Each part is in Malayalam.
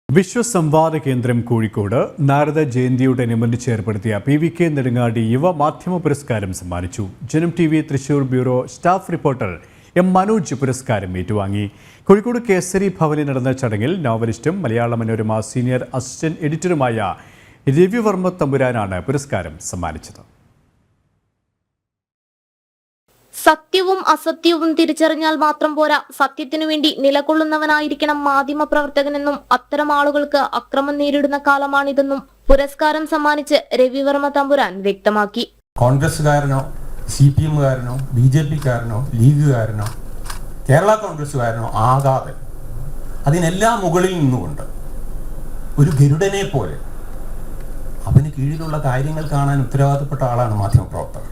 വിശ്വസംവാദ കേന്ദ്രം കോഴിക്കോട് നാരദ ജയന്തിയോടനുബന്ധിച്ച് ഏർപ്പെടുത്തിയ PVK നെടുങ്ങാടി യുവ മാധ്യമ പുരസ്കാരം സമ്മാനിച്ചു. ജനം TV Thrissur bureau staff reporter M. Manoj പുരസ്കാരം ഏറ്റുവാങ്ങി. കോഴിക്കോട് കേസരി ഭവനിൽ നടന്ന ചടങ്ങിൽ നോവലിസ്റ്റും മലയാള മനോരമ സീനിയർ അസിസ്റ്റന്റ് എഡിറ്ററുമായ രവിവർമ്മ തമ്പുരാനാണ് പുരസ്കാരം സമ്മാനിച്ചത്. സത്യവും അസത്യവും തിരിച്ചറിഞ്ഞാൽ മാത്രം പോരാ, സത്യത്തിനു വേണ്ടി നിലകൊള്ളുന്നവനായിരിക്കണം മാധ്യമപ്രവർത്തകനെന്നും അത്തരം ആളുകൾക്ക് അക്രമം നേരിടുന്ന കാലമാണിതെന്നും പുരസ്കാരം സമ്മാനിച്ച് രവിവർമ്മ തമ്പുരാൻ വ്യക്തമാക്കി. കോൺഗ്രസുകാരനോ CPMകാരനോ BJPക്കാരനോ ലീഗുകാരനോ കേരള കോൺഗ്രസുകാരനോ ആകാതെ അതിനെല്ലാം മുകളിൽ നിന്നുകൊണ്ട് ഒരു ഗരുഡനെ പോലെ അവന് കീഴിലുള്ള കാര്യങ്ങൾ കാണാൻ ഉത്തരവാദിത്തപ്പെട്ട ആളാണ് മാധ്യമപ്രവർത്തകർ.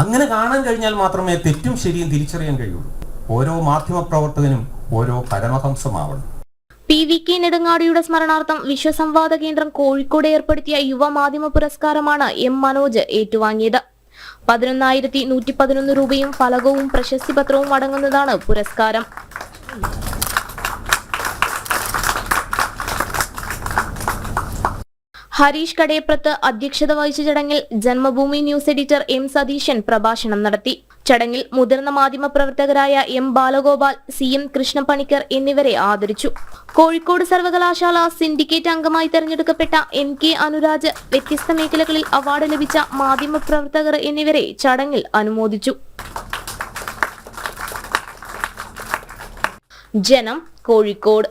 അങ്ങനെ കാണാൻ കഴിഞ്ഞാൽ മാത്രമേ തെറ്റും ശരിയും തിരിച്ചറിയാൻ കഴിയുള്ളൂ. ഓരോ മാധ്യമപ്രവർത്തകനും ഓരോ പരമഹംസമാവണം. PVK നെടുങ്ങാടിയുടെ സ്മരണാർത്ഥം വിശ്വസംവാദ കേന്ദ്രം കോഴിക്കോട് ഏർപ്പെടുത്തിയ യുവ മാധ്യമ പുരസ്കാരമാണ് M. മനോജ് ഏറ്റുവാങ്ങിയത്. 11,111 രൂപയും ഫലകവും പ്രശസ്തി പത്രവും അടങ്ങുന്നതാണ് പുരസ്കാരം. ഹരീഷ് കടേപ്രത്ത് അധ്യക്ഷത വഹിച്ച ചടങ്ങിൽ Janmabhumi news editor M. Satheesan പ്രഭാഷണം നടത്തി. ചടങ്ങിൽ മുതിർന്ന മാധ്യമപ്രവർത്തകരായ M. ബാലഗോപാൽ, CM. കൃഷ്ണപണിക്കർ എന്നിവരെ ആദരിച്ചു. കോഴിക്കോട് സർവകലാശാല സിൻഡിക്കേറ്റ് അംഗമായി തെരഞ്ഞെടുക്കപ്പെട്ട NK അനുരാജ്, വ്യത്യസ്ത മേഖലകളിൽ അവാർഡ് ലഭിച്ച മാധ്യമപ്രവർത്തകർ എന്നിവരെ ചടങ്ങിൽ അനുമോദിച്ചു. ജനം, കോഴിക്കോട്.